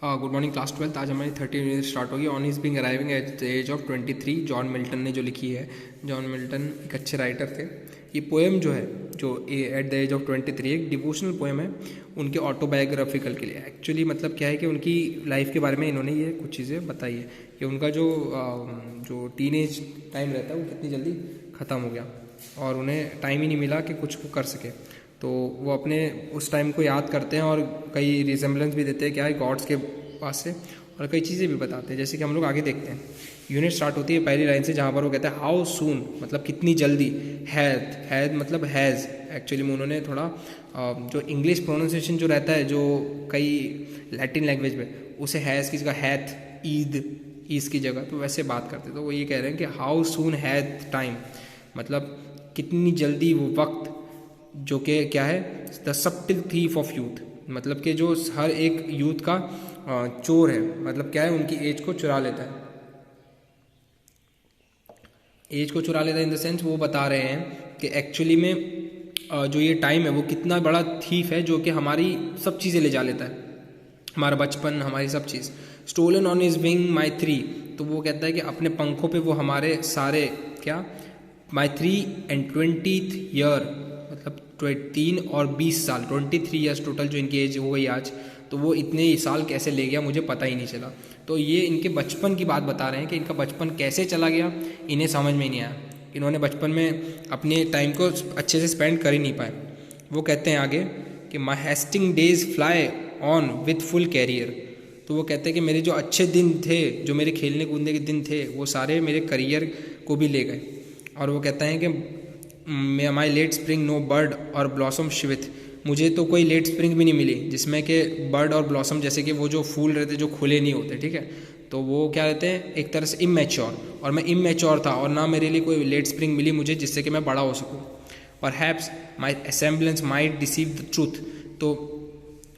Good morning class 12। आज हमारी 30 unit start होगी। On is being arriving at the age of 23। John Milton ने जो लिखी है। जॉन मिल्टन एक अच्छे राइटर थे। ये पोएम जो है, जो एट द एज ऑफ 23, एक डिवोशनल पोएम है उनके ऑटोबायोग्राफिकल के लिए। एक्चुअली मतलब क्या है कि उनकी लाइफ के बारे में इन्होंने ये कुछ चीज़ें बताई है कि उनका जो टीनेज टाइम रहता है वो कितनी जल्दी ख़त्म हो गया और उन्हें टाइम ही नहीं मिला कि कुछ को कर सके। तो वो अपने उस टाइम को याद करते हैं और कई रिजेम्बलेंस भी देते हैं क्या है गॉड्स के पास से, और कई चीज़ें भी बताते हैं। जैसे कि हम लोग आगे देखते हैं। यूनिट स्टार्ट होती है पहली लाइन से, जहाँ पर वो कहते हैं हाउ सून, मतलब कितनी जल्दी। हैद मतलब हैज़। एक्चुअली में उन्होंने थोड़ा जो इंग्लिश प्रोनाउंसिएशन जो रहता है जो कई लैटिन लैंग्वेज में, उसे हैज़ की जगह हैथ, ईद, ईज की जगह, तो वैसे बात करते। तो वो ये कह रहे हैं कि हाउ सून हैथ टाइम, मतलब कितनी जल्दी वो वक्त, जो कि क्या है द सब्टिल थीफ ऑफ यूथ, मतलब कि जो हर एक यूथ का चोर है, मतलब क्या है उनकी एज को चुरा लेता है। एज को चुरा लेता है इन द सेंस वो बता रहे हैं कि एक्चुअली में जो ये टाइम है वो कितना बड़ा थीफ है जो कि हमारी सब चीज़ें ले जा लेता है, हमारा बचपन, हमारी सब चीज़। स्टोलन ऑन इज विंग माई 3, तो वो कहता है कि अपने पंखों पे वो हमारे सारे क्या माई 3 एंड 20th ईयर, मतलब 3 और 20 साल, 23 ईयर्स टोटल जो इनकी एज हो गई आज, तो वो इतने साल कैसे ले गया मुझे पता ही नहीं चला। तो ये इनके बचपन की बात बता रहे हैं कि इनका बचपन कैसे चला गया, इन्हें समझ में ही नहीं आया। इन्होंने बचपन में अपने टाइम को अच्छे से स्पेंड कर ही नहीं पाए। वो कहते हैं आगे कि my hasting days fly on with full career, तो वो कहते हैं कि मेरे जो अच्छे दिन थे, जो मेरे खेलने कूदने के दिन थे, वो सारे मेरे करियर को भी ले गए। और वो कहता है कि माई लेट स्प्रिंग नो बर्ड और ब्लॉसम शिविथ, मुझे तो कोई लेट स्प्रिंग भी नहीं मिली जिसमें कि बर्ड और ब्लॉसम जैसे कि वो जो फूल रहते जो खुले नहीं होते, ठीक है, तो वो क्या रहते हैं एक तरह से इमेच्योर, और मैं इमेच्योर था और ना मेरे लिए कोई लेट स्प्रिंग मिली मुझे जिससे कि मैं बड़ा हो सकूँ। Perhaps my semblance might deceive the truth, तो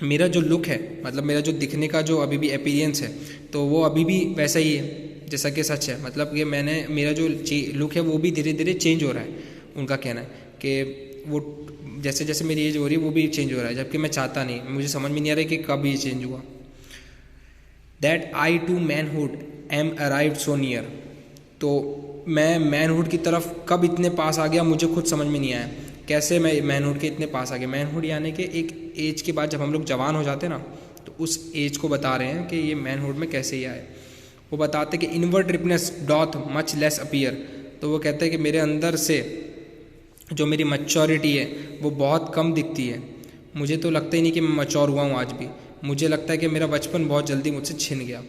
मेरा जो लुक है, मतलब मेरा जो दिखने का जो अभी भी अपीयरेंस है, तो वो अभी भी वैसा ही है जैसा कि सच है। मतलब कि मेरा जो लुक है वो भी धीरे धीरे चेंज हो रहा है। उनका कहना है कि वो जैसे जैसे मेरी एज हो रही है वो भी चेंज हो रहा है, जबकि मैं चाहता नहीं, मुझे समझ में नहीं आ रहा है कि कब ये चेंज हुआ। That I to manhood am arrived so near, तो मैं मैनहुड की तरफ कब इतने पास आ गया मुझे खुद समझ में नहीं आया, कैसे मैं मैनहुड के इतने पास आ गया। मैनहुड यानी कि एक एज के बाद जब हम लोग जवान हो जाते हैं ना, तो उस एज को बता रहे हैं कि ये मैनहुड में कैसे ही आए। वो बताते कि inward ripeness doth much less appear, तो वो कहते हैं कि मेरे अंदर से जो मेरी मैच्योरिटी है वो बहुत कम दिखती है। मुझे तो लगता ही नहीं कि मैं मैच्योर हुआ हूँ आज भी, मुझे लगता है कि मेरा बचपन बहुत जल्दी मुझसे छिन गया।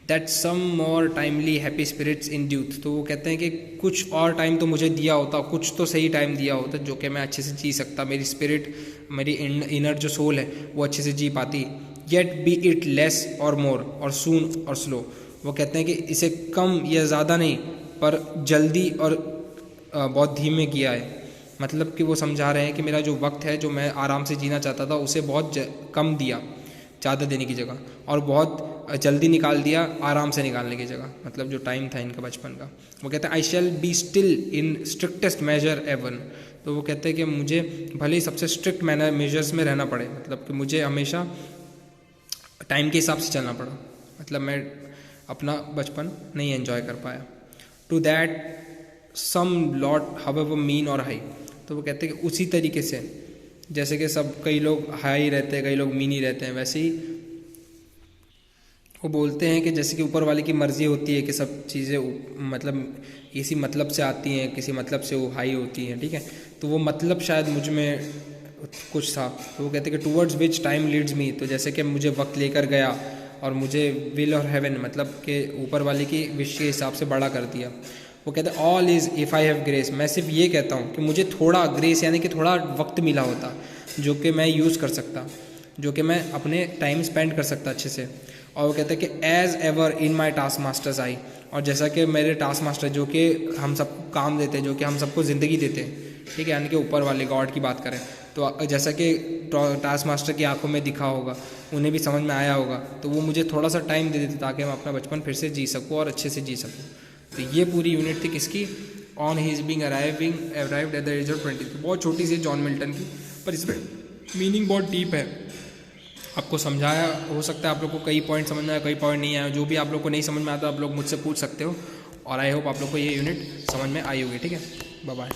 That some more timely happy spirits endueth, तो वो कहते हैं कि कुछ और टाइम तो मुझे दिया होता, कुछ तो सही टाइम दिया होता जो कि मैं अच्छे से जी सकता, मेरी स्पिरिट, मेरी इनर जो सोल है वो अच्छे से जी पाती। येट बी इट लेस और मोर और सून और स्लो, वो कहते हैं कि इसे कम या ज़्यादा नहीं पर जल्दी और बहुत धीमे किया है। मतलब कि वो समझा रहे हैं कि मेरा जो वक्त है जो मैं आराम से जीना चाहता था उसे बहुत कम दिया ज़्यादा देने की जगह, और बहुत जल्दी निकाल दिया आराम से निकालने की जगह, मतलब जो टाइम था इनका बचपन का। वो कहते हैं I shall be still in strictest measure even, तो वो कहते हैं कि मुझे भले ही सबसे स्ट्रिक्ट मेजर्स में रहना पड़े, मतलब कि मुझे हमेशा टाइम के हिसाब से चलना पड़ा, मतलब मैं अपना बचपन नहीं एंजॉय कर पाया। To that same lot however mean or high, तो वो कहते हैं कि उसी तरीके से जैसे कि सब कई लोग हाई रहते हैं, कई लोग मीन ही रहते हैं, वैसे ही वो बोलते हैं कि जैसे कि ऊपर वाले की मर्ज़ी होती है कि सब चीज़ें मतलब इसी मतलब से आती हैं, किसी मतलब से वो हाई होती हैं, ठीक है। तो वो मतलब शायद मुझ में कुछ था। तो वो कहते हैं कि towards which time leads me, तो जैसे कि मुझे वक्त लेकर गया और मुझे विल और हेवन, मतलब कि ऊपर वाले की विश के हिसाब से बड़ा कर दिया। वो कहते हैं all is if I have grace, मैं सिर्फ ये कहता हूँ कि मुझे थोड़ा ग्रेस यानी कि थोड़ा वक्त मिला होता जो कि मैं यूज़ कर सकता, जो कि मैं अपने टाइम स्पेंड कर सकता अच्छे से। और वो कहते हैं कि as ever in my task masters आई, और जैसा कि मेरे टास्क मास्टर जो कि हम सबको काम देते हैं, जो कि हम सबको ज़िंदगी देते हैं, ठीक है, यानी कि ऊपर वाले गॉड की बात करें तो जैसा कि टास्क मास्टर की आंखों में दिखा होगा, उन्हें भी समझ में आया होगा, तो वो मुझे थोड़ा सा टाइम दे देते ताकि मैं अपना बचपन फिर से जी सकूँ और अच्छे से जी सकूँ। तो ये पूरी यूनिट थी किसकी, on he is being arrived at the age of 23। बहुत छोटी सी जॉन मिल्टन की, पर इसमें मीनिंग बहुत डीप है। आपको समझाया, हो सकता है आप लोग को कई पॉइंट समझ में आया, कई पॉइंट नहीं आया। जो भी आप लोग को नहीं समझ में आता आप लोग मुझसे पूछ सकते हो। और आई होप आप लोग को ये यूनिट समझ में आई होगी। ठीक है, बाय बाय।